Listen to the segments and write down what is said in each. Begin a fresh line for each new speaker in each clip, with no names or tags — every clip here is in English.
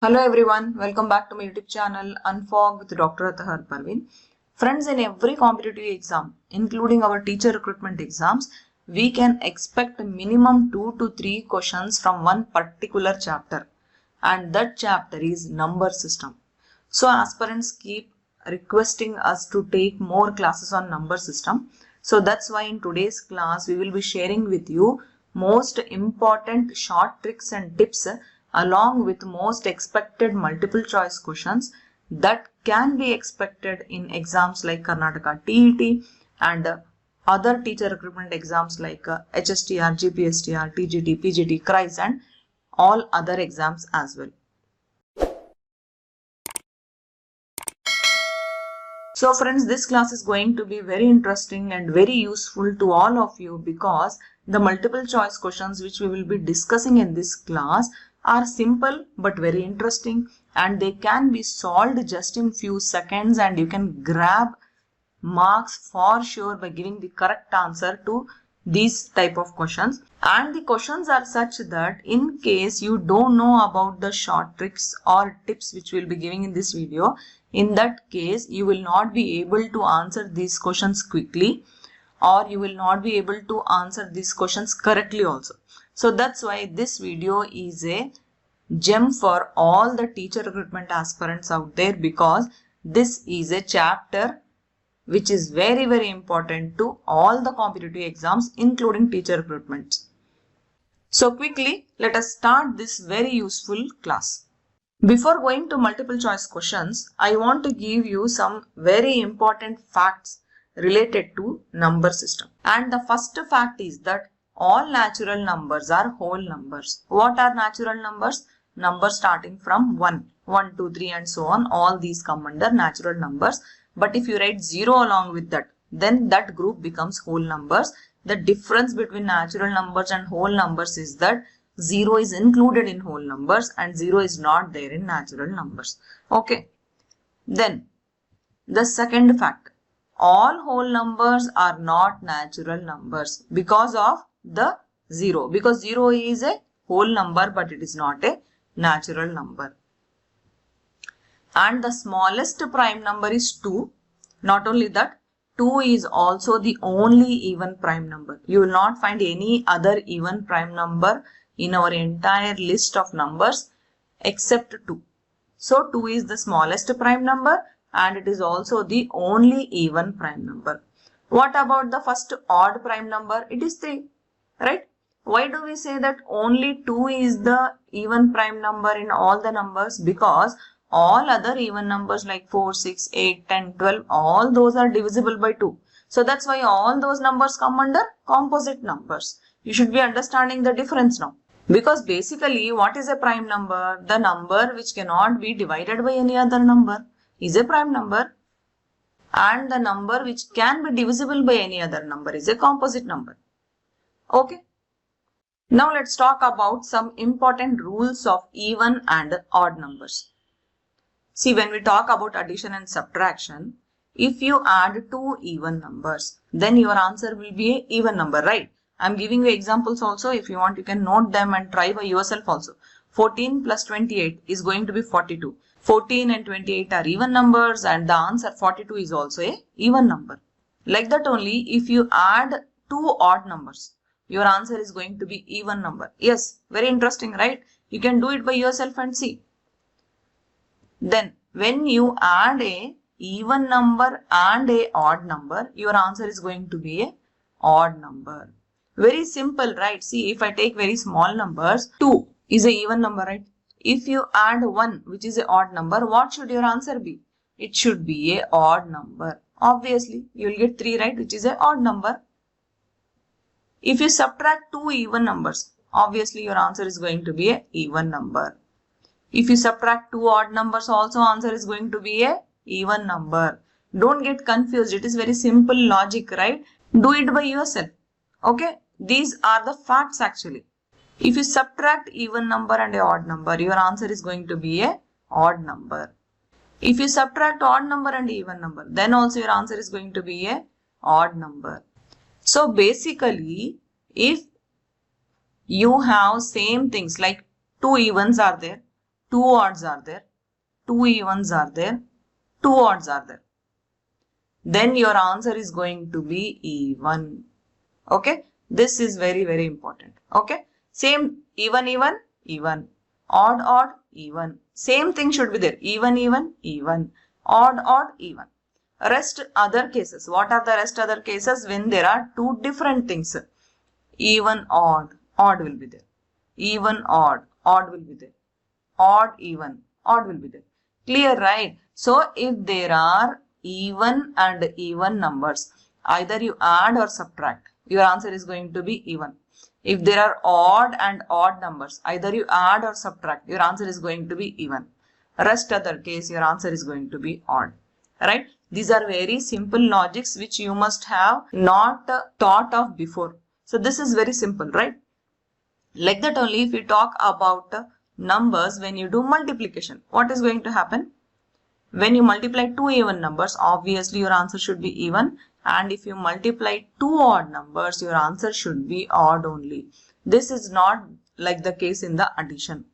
Hello everyone, welcome back to my YouTube channel Unfog with Dr. Atahar Parveen. Friends, in every competitive exam, including our teacher recruitment exams, we can expect minimum 2 to 3 questions from one particular chapter, and that chapter is number system. So aspirants keep requesting us to take more classes on number system. So that's why in today's class we will be sharing with you most important short tricks and tips along with most expected multiple choice questions that can be expected in exams like Karnataka TET and other teacher recruitment exams like HSTR, GPSTR, TGT, PGT, CRIS and all other exams as well. So friends, this class is going to be very interesting and very useful to all of you because the multiple choice questions which we will be discussing in this class are simple but very interesting, and they can be solved just in few seconds, and you can grab marks for sure by giving the correct answer to these type of questions. And the questions are such that in case you don't know about the short tricks or tips which we'll be giving in this video, in that case you will not be able to answer these questions quickly, or you will not be able to answer these questions correctly also. So that's why this video is a gem for all the teacher recruitment aspirants out there, because this is a chapter which is very important to all the competitive exams including teacher recruitment. So quickly, let us start this very useful class. Before going to multiple choice questions, I want to give you some very important facts related to number system. And the first fact is that all natural numbers are whole numbers. What are natural numbers? Numbers starting from 1, 1, 2, 3 and so on. All these come under natural numbers. But if you write 0 along with that, then that group becomes whole numbers. The difference between natural numbers and whole numbers is that 0 is included in whole numbers and 0 is not there in natural numbers. Okay. Then the second fact, all whole numbers are not natural numbers because of the 0. Because 0 is a whole number but it is not a natural number. And the smallest prime number is 2. Not only that, 2 is also the only even prime number. You will not find any other even prime number in our entire list of numbers except 2. So 2 is the smallest prime number and it is also the only even prime number. What about the first odd prime number? It is 3, right? Why do we say that only 2 is the even prime number in all the numbers? Because all other even numbers like 4, 6, 8, 10, 12, all those are divisible by 2. So that's why all those numbers come under composite numbers. You should be understanding the difference now. Because basically, what is a prime number? The number which cannot be divided by any other number is a prime number. And the number which can be divisible by any other number is a composite number. Okay. Now let's talk about some important rules of even and odd numbers. See, when we talk about addition and subtraction, if you add two even numbers, then your answer will be an even number, right? I'm giving you examples also. If you want, you can note them and try by yourself also. 14 plus 28 is going to be 42. 14 and 28 are even numbers and the answer 42 is also a even number. Like that only, if you add two odd numbers, your answer is going to be even number. Yes, very interesting, right? You can do it by yourself and see. Then when you add a even number and a odd number, your answer is going to be a odd number. Very simple, right? See, if I take very small numbers, 2 is a even number, right? If you add 1, which is a odd number, what should your answer be? It should be a odd number. Obviously, you will get 3, right? Which is a odd number. If you subtract 2 even numbers, obviously your answer is going to be a even number. If you subtract 2 odd numbers, also answer is going to be a even number. Don't get confused. It is very simple logic, right? Do it by yourself. Okay. These are the facts actually. If you subtract even number and a odd number, your answer is going to be a odd number. If you subtract odd number and even number, then also your answer is going to be a odd number. So basically, if you have same things like two evens are there, 2 odds are there, 2 evens are there, 2 odds are there. Then your answer is going to be even. Okay, this is very, very important. Okay, same even, even, even, odd, odd, even. Same thing should be there. Even, even, even, odd, odd, even. Rest other cases. What are the rest other cases? When there are two different things. Even, odd, odd will be there. Even, odd, odd will be there. Odd, even, odd will be there. Clear, right? So if there are even and even numbers, either you add or subtract, your answer is going to be even. If there are odd and odd numbers, either you add or subtract, your answer is going to be even. Rest other case, your answer is going to be odd. Right? These are very simple logics which you must have not thought of before. So this is very simple, right? Like that only, if we talk about numbers, when you do multiplication, what is going to happen? When you multiply two even numbers, obviously your answer should be even. And if you multiply two odd numbers, your answer should be odd only. This is not like the case in the addition.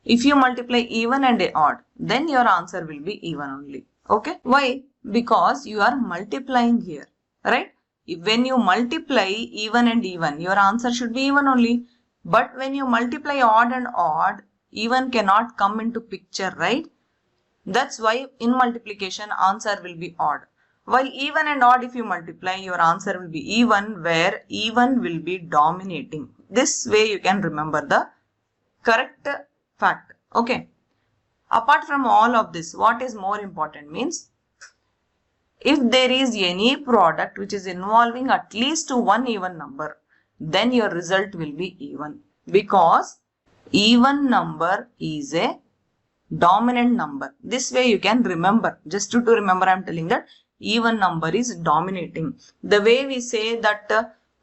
If you multiply even and odd, then your answer will be even only. Okay? Why? Because you are multiplying here. Right? When you multiply even and even, your answer should be even only. But when you multiply odd and odd, even cannot come into picture, right? That's why in multiplication, answer will be odd. While even and odd, if you multiply, your answer will be even, where even will be dominating. This way you can remember the correct fact. Okay. Apart from all of this, what is more important means, if there is any product which is involving at least one even number, then your result will be even. Because even number is a dominant number. This way you can remember. Just to remember, I am telling that even number is dominating. The way we say that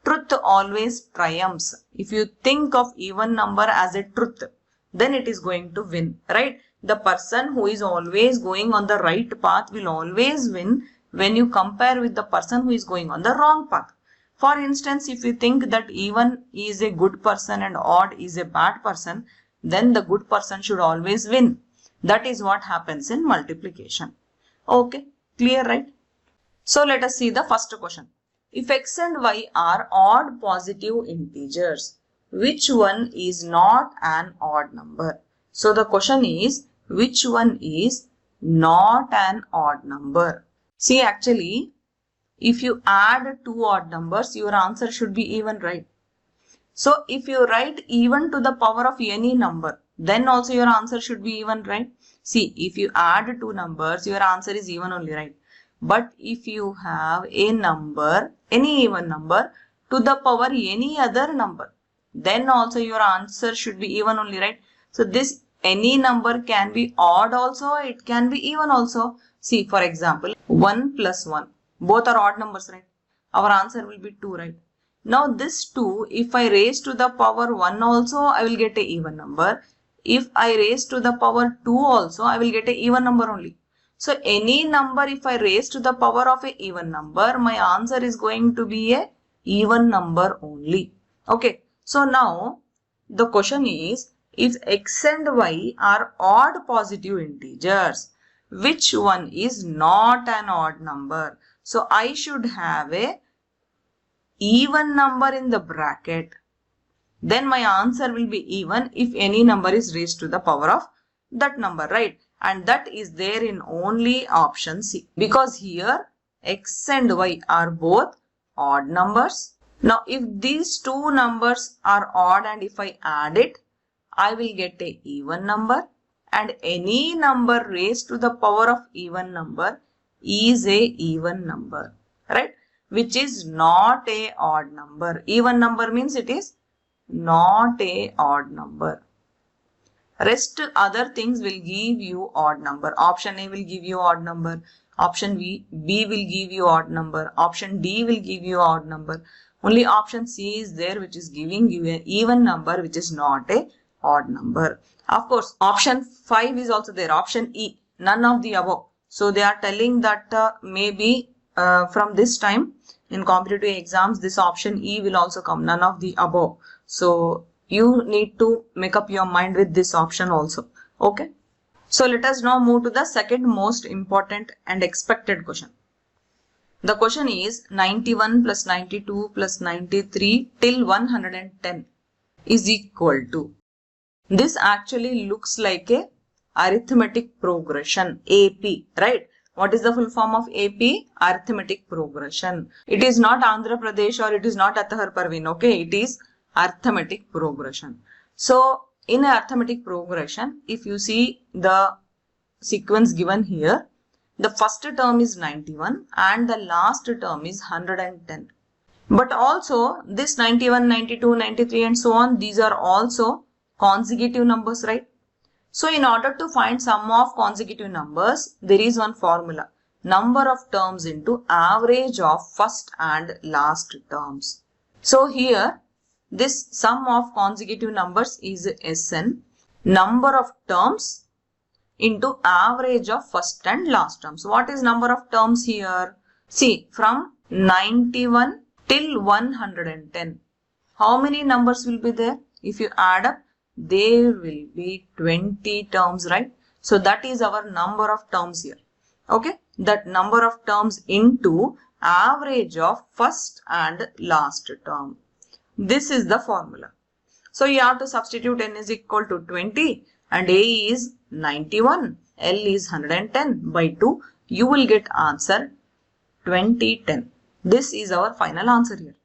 truth always triumphs. If you think of even number as a truth, then it is going to win, right? The person who is always going on the right path will always win when you compare with the person who is going on the wrong path. For instance, if you think that even is a good person and odd is a bad person, then the good person should always win. That is what happens in multiplication. Okay, clear, right? So let us see the first question. If x and y are odd positive integers, which one is not an odd number? So the question is, which one is not an odd number? See, actually, if you add two odd numbers, your answer should be even, right? So if you write even to the power of any number, then also your answer should be even, right? See, if you add two numbers, your answer is even only, right? But if you have a number, any even number, to the power any other number, then also your answer should be even only, right? So this any number can be odd also, it can be even also. See, for example, 1 plus 1. Both are odd numbers, right? Our answer will be 2, right? Now this 2, if I raise to the power 1 also, I will get a even number. If I raise to the power 2 also, I will get a even number only. So any number, if I raise to the power of a even number, my answer is going to be a even number only. Okay. So now the question is, if x and y are odd positive integers, which one is not an odd number? So I should have a even number in the bracket. Then my answer will be even if any number is raised to the power of that number, right? And that is there in only option C. Because here x and y are both odd numbers. Now if these two numbers are odd and if I add it, I will get a even number. And any number raised to the power of even number is a even number, right? Which is not a odd number. Even number means it is not a odd number. Rest other things will give you odd number. Option A will give you odd number. Option B will give you odd number. Option D will give you odd number. Only option C is there which is giving you an even number which is not a odd number. Of course, option 5 is also there. Option E, none of the above. So they are telling that maybe from this time in competitive exams, this option E will also come, none of the above. So you need to make up your mind with this option also. Okay. So let us now move to the second most important and expected question. The question is 91 plus 92 plus 93 till 110 is equal to. This actually looks like a arithmetic progression, AP, right? What is the full form of AP? Arithmetic progression. It is not Andhra Pradesh or it is not Atahar Parveen, okay? It is arithmetic progression. So, in arithmetic progression, if you see the sequence given here, the first term is 91 and the last term is 110. But also, this 91, 92, 93 and so on, these are also consecutive numbers, right? So in order to find sum of consecutive numbers, there is one formula. Number of terms into average of first and last terms. So here, this sum of consecutive numbers is Sn. Number of terms into average of first and last terms. What is number of terms here? See, from 91 till 110. How many numbers will be there? If you add up, there will be 20 terms, right? So that is our number of terms here. Okay, that number of terms into average of first and last term. This is the formula. So you have to substitute n is equal to 20 and a is 91, L is 110 by 2. You will get answer 2010. This is our final answer here.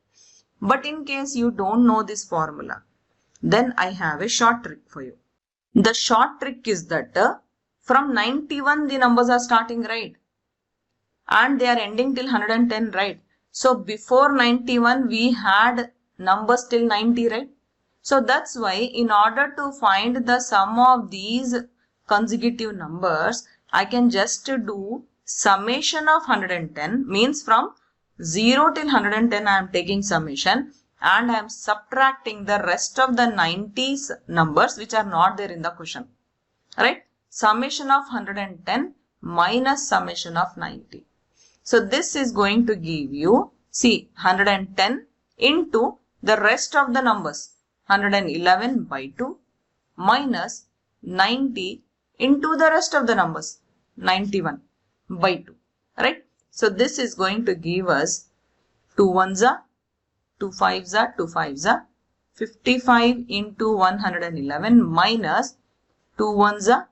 But in case you don't know this formula, then I have a short trick for you. The short trick is that from 91 the numbers are starting, right? And they are ending till 110, right? So before 91 we had numbers till 90, right? So that's why in order to find the sum of these consecutive numbers, I can just do summation of 110, means from 0 till 110 I am taking summation and I am subtracting the rest of the 90s numbers which are not there in the question, right? Summation of 110 minus summation of 90. So this is going to give you, see, 110 into the rest of the numbers, 111 by 2 minus 90 into the rest of the numbers, 91 by 2, right? So this is going to give us 2 1s are 2 5s are 2 5s are 55 into 111 minus 2 1s are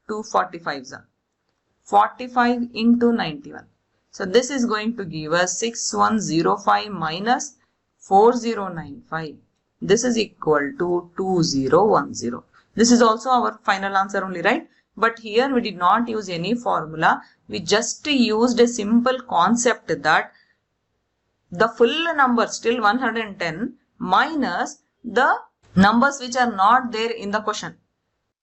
2 45s are 45 into 91. So this is going to give us 6105 minus 4095. This is equal to 2010. This is also our final answer only, right? But here we did not use any formula. We just used a simple concept that the full numbers till 110 minus the numbers which are not there in the question.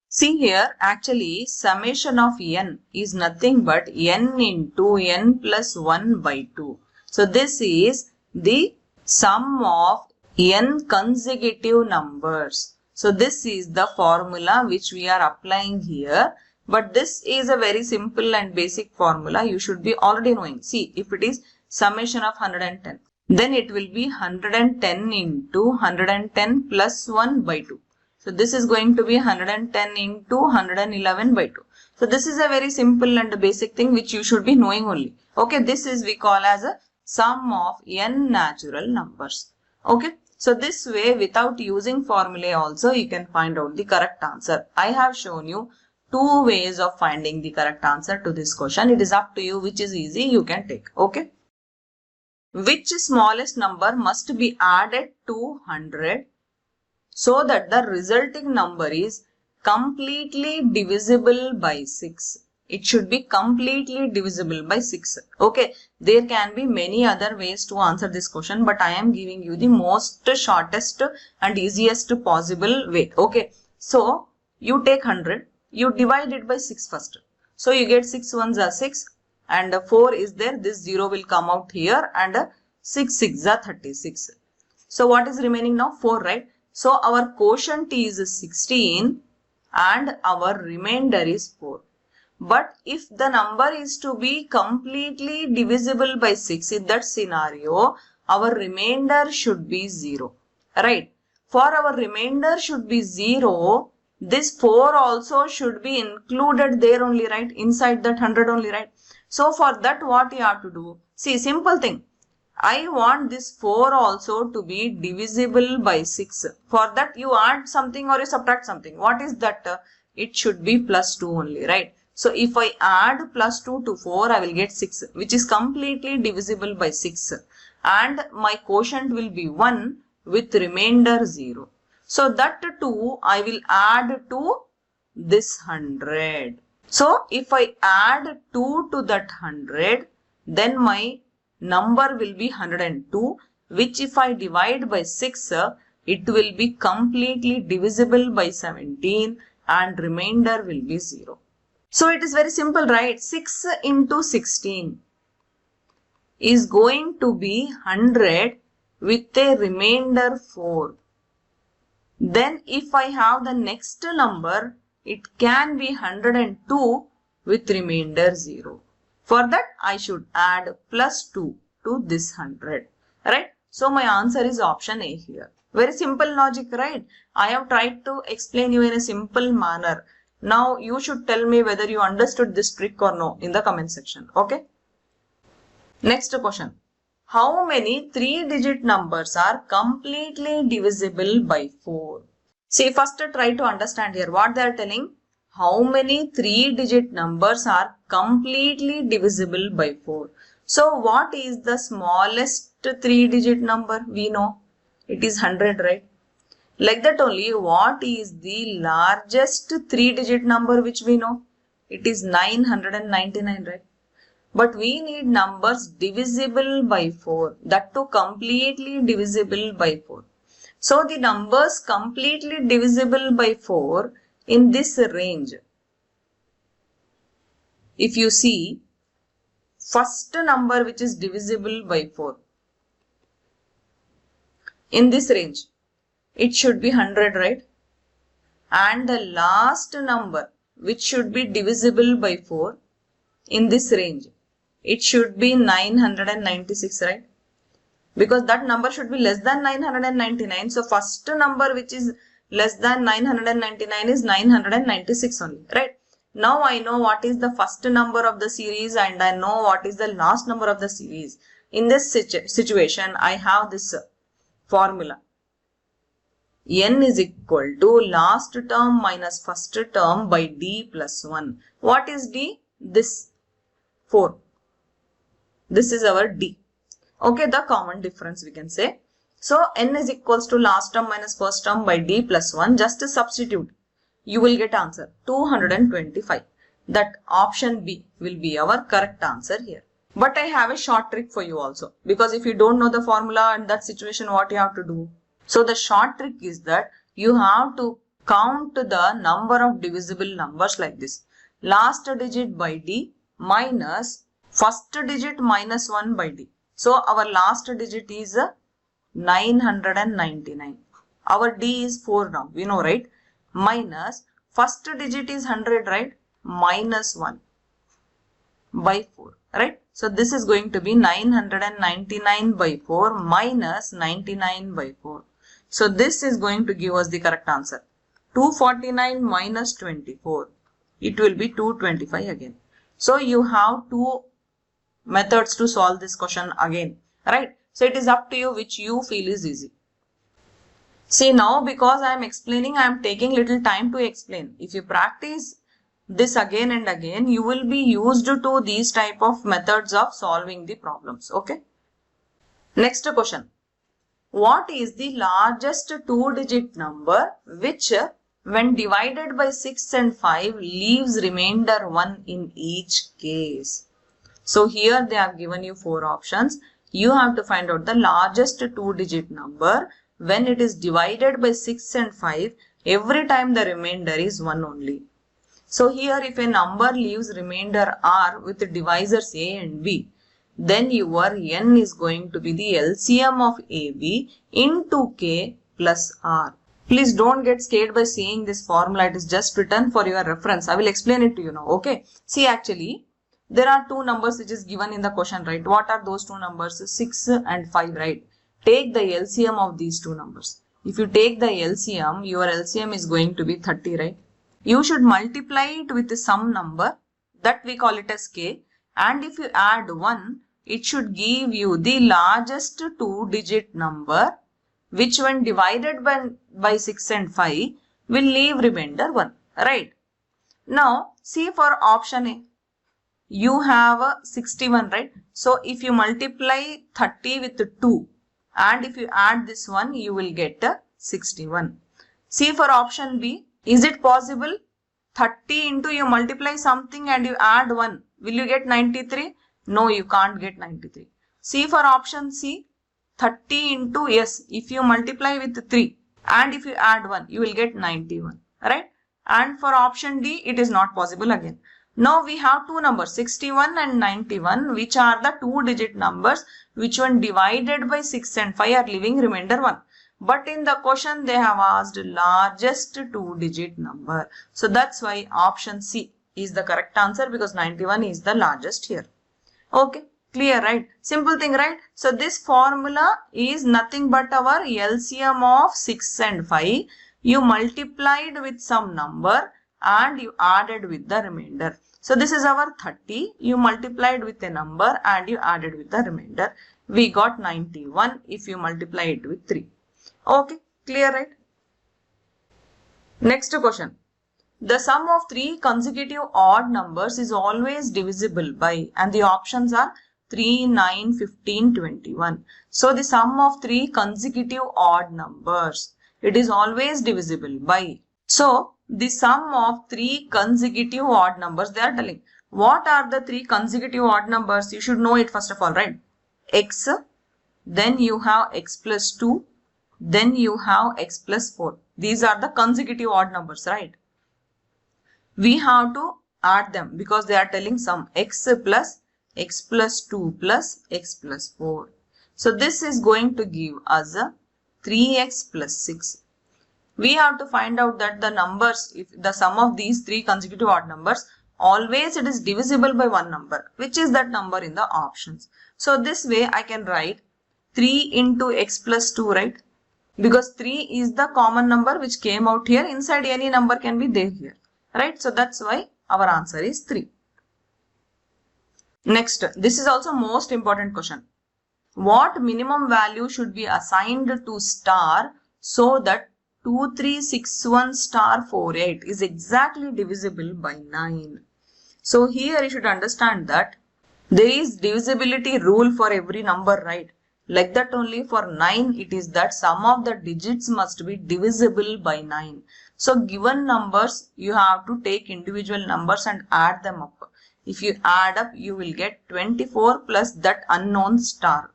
See here, actually summation of n is nothing but n into n plus 1 by 2. So this is the sum of n consecutive numbers. So this is the formula which we are applying here. But this is a very simple and basic formula. You should be already knowing. See, if it is summation of 110, then it will be 110 into 110 plus 1 by 2. So this is going to be 110 into 111 by 2. So this is a very simple and basic thing which you should be knowing only. Okay, this is we call as a sum of n natural numbers. Okay, so this way without using formulae also you can find out the correct answer. I have shown you 2 ways of finding the correct answer to this question. It is up to you which is easy you can take. Okay. Which smallest number must be added to 100 so that the resulting number is completely divisible by 6? It should be completely divisible by 6. Okay, there can be many other ways to answer this question, but I am giving you the most shortest and easiest possible way. Okay, so you take 100, you divide it by 6 first. So you get 6 1s are 6 and 4 is there. This 0 will come out here and 6 6 are 36. So what is remaining now? 4, right? So our quotient is 16 and our remainder is 4. But if the number is to be completely divisible by 6, in that scenario, our remainder should be 0. Right? for our remainder should be 0, this 4 also should be included there only, right? Inside that 100 only, right? So for that, what you have to do? See, simple thing. I want this 4 also to be divisible by 6. For that, you add something or you subtract something. What is that? It should be plus 2 only, right? So if I add plus 2 to 4, I will get 6, which is completely divisible by 6. And my quotient will be 1 with remainder 0. So that 2 I will add to this 100. So if I add 2 to that 100, then my number will be 102, which if I divide by 6, it will be completely divisible by 17 and remainder will be 0. So it is very simple, right? 6 into 16 is going to be 100 with a remainder 4. Then if I have the next number, it can be 102 with remainder 0. For that, I should add plus 2 to this 100, right? So my answer is option A here. Very simple logic, right? I have tried to explain you in a simple manner. Now you should tell me whether you understood this trick or no in the comment section, okay? Next question. How many 3-digit numbers are completely divisible by 4? See, first try to understand here what they are telling. How many 3-digit numbers are completely divisible by 4? So what is the smallest 3-digit number? We know it is 100, right? Like that only, what is the largest 3-digit number which we know? It is 999, right? But we need numbers divisible by 4. That too completely divisible by 4. So the numbers completely divisible by 4 in this range. If you see, first number which is divisible by 4. In this range, it should be 100, right? And the last number which should be divisible by 4 in this range, it should be 996, right? Because that number should be less than 999. So first number which is less than 999 is 996 only, right? Now I know what is the first number of the series and I know what is the last number of the series. In this situation, I have this formula. N is equal to last term minus first term by D plus 1. What is D? This 4. This is our D. Okay, the common difference we can say. So N is equals to last term minus first term by D plus 1. Just substitute. You will get answer 225. That option B will be our correct answer here. But I have a short trick for you also. Because if you don't know the formula and that situation, what you have to do? So the short trick is that you have to count the number of divisible numbers like this. Last digit by D minus first digit minus 1 by D. So our last digit is 999. Our D is 4 now. We know, right? Minus first digit is 100, right? Minus 1 by 4, right? So this is going to be 999 by 4 minus 99 by 4. So this is going to give us the correct answer. 249 minus 24. It will be 225 again. So you have two methods to solve this question again, right? So it is up to you which you feel is easy. See, now because I am explaining, I am taking little time to explain. If you practice this again and again, you will be used to these type of methods of solving the problems. Okay. Next question. What is the largest 2-digit number which when divided by 6 and 5 leaves remainder 1 in each case? So here they have given you 4 options. You have to find out the largest 2-digit number when it is divided by 6 and 5. Every time the remainder is 1 only. So here if a number leaves remainder R with divisors A and B, then your N is going to be the LCM of AB into K plus R. Please don't get scared by seeing this formula. It is just written for your reference. I will explain it to you now. Okay. See, actually, there are two numbers which is given in the question, right? What are those two numbers? 6 and 5, right? Take the LCM of these two numbers. if you take the LCM, your LCM is going to be 30, right? You should multiply it with some number that we call it as k, and if you add 1, it should give you the largest 2-digit number, which when divided by 6 and 5 will leave remainder 1, right? Now, see for option A, you have a 61, right? So, if you multiply 30 with 2 and if you add this one, you will get a 61. See for option B, is it possible 30 into you multiply something and you add 1, will you get 93? No, you can't get 93. See for option C, 30 into, yes, if you multiply with 3 and if you add 1, you will get 91, right? And for option D, it is not possible again. Now we have two numbers, 61 and 91, which are the 2-digit numbers, which when divided by 6 and 5 are leaving remainder 1. But in the question, they have asked largest 2-digit number. So that's why option C is the correct answer, because 91 is the largest here. Okay, clear, right? Simple thing, right? So this formula is nothing but our LCM of 6 and 5. You multiplied with some number and you added with the remainder. So this is our 30. You multiplied with a number and you added with the remainder. We got 91 if you multiply it with 3. Okay, clear, right? Next question. The sum of 3 consecutive odd numbers is always divisible by, and the options are 3, 9, 15, 21. So the sum of 3 consecutive odd numbers, it is always divisible by. So the sum of 3 consecutive odd numbers, they are telling. What are the 3 consecutive odd numbers? You should know it first of all, right? X, then you have x plus 2, then you have x plus 4. These are the consecutive odd numbers, right? We have to add them because they are telling sum x plus 2 plus x plus 4. So this is going to give us a 3x plus 6. We have to find out that the numbers, if the sum of these 3 consecutive odd numbers, always it is divisible by one number, which is that number in the options. So this way I can write 3 into x plus 2, right? Because 3 is the common number which came out here. Inside any number can be there here, right? So that's why our answer is 3. Next, this is also most important question. What minimum value should be assigned to star so that 2361 star 48 is exactly divisible by 9? So here you should understand that there is divisibility rule for every number, right? Like that only for 9, it is that sum of the digits must be divisible by 9. So given numbers, you have to take individual numbers and add them up. If you add up, you will get 24 plus that unknown star.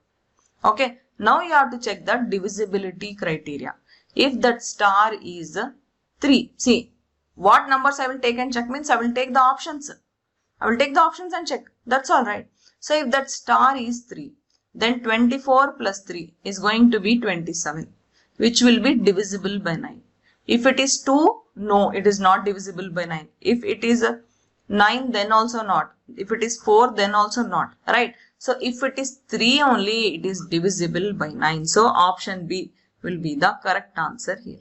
Okay, now you have to check the divisibility criteria. If that star is 3, see what numbers I will take and check means I will take the options. I will take the options and check. That's all, right? So if that star is 3, then 24 plus 3 is going to be 27, which will be divisible by 9. If it is 2, no, it is not divisible by 9. If it is 9, then also not. If it is 4, then also not, right? So if it is 3 only, it is divisible by 9. So option B will be the correct answer here.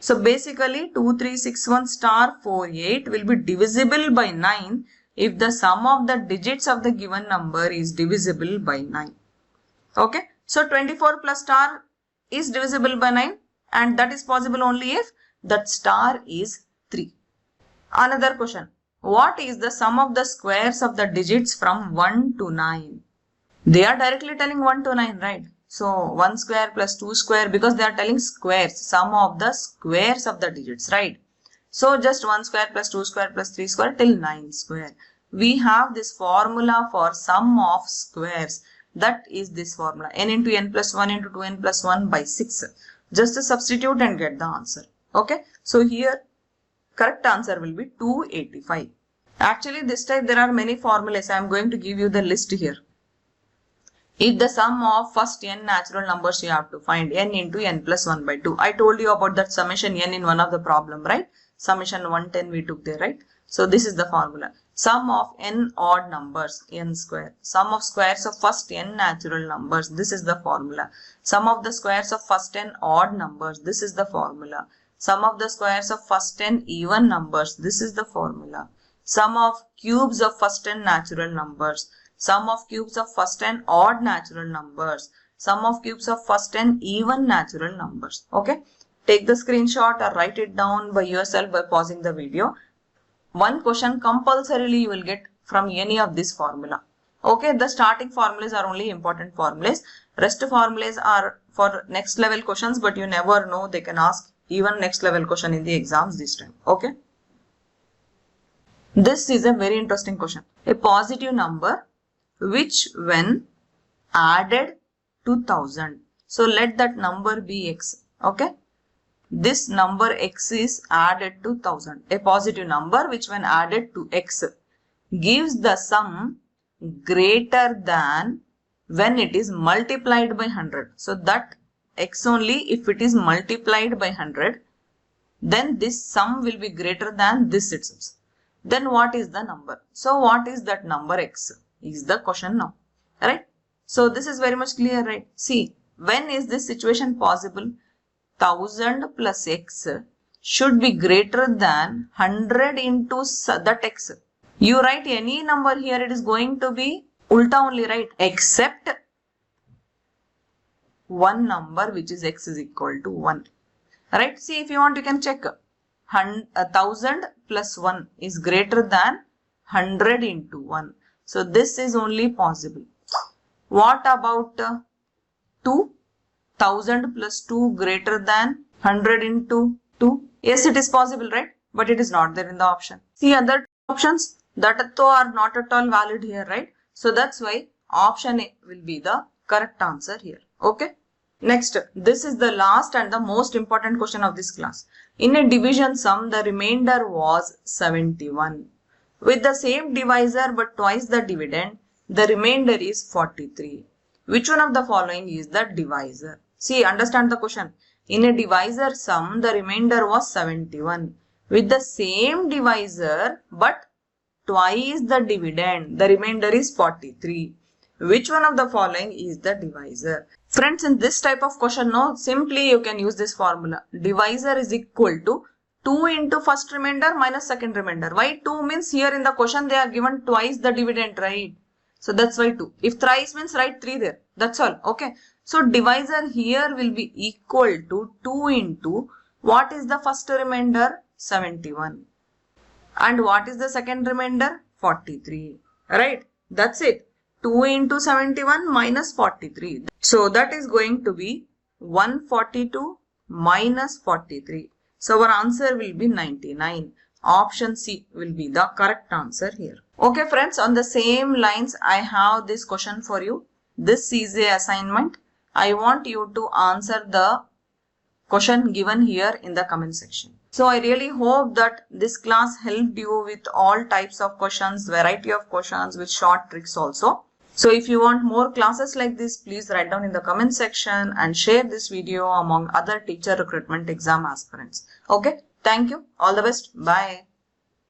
So basically 2361 star 48 will be divisible by 9 if the sum of the digits of the given number is divisible by 9. Okay, so 24 plus star is divisible by 9, and that is possible only if that star is 3. Another question. What is the sum of the squares of the digits from 1 to 9? They are directly telling 1 to 9, right? So 1 square plus 2 square, because they are telling squares, sum of the squares of the digits, right? So just 1 square plus 2 square plus 3 square till 9 square. We have this formula for sum of squares. That is this formula, n into n plus 1 into 2n plus 1 by 6. Just substitute and get the answer. Okay, so here correct answer will be 285. Actually this type there are many formulas. I am going to give you the list here. If the sum of first n natural numbers, you have to find n into n plus 1 by 2. I told you about that summation n in one of the problem, right? Summation 110 we took there, right? So this is the formula. Sum of n odd numbers, n square. Sum of squares of first n natural numbers, this is the formula. Sum of the squares of first n odd numbers, this is the formula. Sum of the squares of first n even numbers, this is the formula. Sum of cubes of first n natural numbers. Sum of cubes of first n odd natural numbers. Sum of cubes of first n even natural numbers. Okay. Take the screenshot or write it down by yourself by pausing the video. One question compulsorily you will get from any of this formula. Okay, the starting formulas are only important formulas. Rest formulas are for next level questions, but you never know, they can ask even next level question in the exams this time. Okay. This is a very interesting question. A positive number which when added to 1000. So let that number be x. Okay. This number x is added to 1000. A positive number which when added to x gives the sum greater than when it is multiplied by 100. So that x only if it is multiplied by 100, then this sum will be greater than this itself. Then what is the number? So what is that number x is the question now, right? So this is very much clear, right? See, when is this situation possible? 1000 plus x should be greater than 100 into that x. You write any number here, it is going to be ulta only, right? Except one number which is x is equal to 1. Right? See, if you want, you can check. 1000 plus 1 is greater than 100 into 1. So this is only possible. What about 2? 1000 plus 2 greater than 100 into 2. Yes, it is possible, right? But it is not there in the option. See, other options that are not at all valid here, right? So that's why option A will be the correct answer here. Okay. Next, this is the last and the most important question of this class. In a division sum, the remainder was 71. With the same divisor but twice the dividend, the remainder is 43. Which one of the following is the divisor? See, understand the question. In a divisor sum, the remainder was 71. With the same divisor but twice the dividend, the remainder is 43. Which one of the following is the divisor? Friends, in this type of question, no, simply you can use this formula. Divisor is equal to 2 into first remainder minus second remainder. Why 2 means here in the question they are given twice the dividend, right? So that's why 2. If thrice means write 3 there. That's all. Okay. So divisor here will be equal to 2 into what is the first remainder? 71. And what is the second remainder? 43. Right? That's it. 2 into 71 minus 43. So that is going to be 142 minus 43. So our answer will be 99. Option C will be the correct answer here. Okay friends, on the same lines, I have this question for you. This is a assignment. I want you to answer the question given here in the comment section. So I really hope that this class helped you with all types of questions, variety of questions with short tricks also. So if you want more classes like this, please write down in the comment section and share this video among other teacher recruitment exam aspirants. Okay, thank you. All the best. Bye.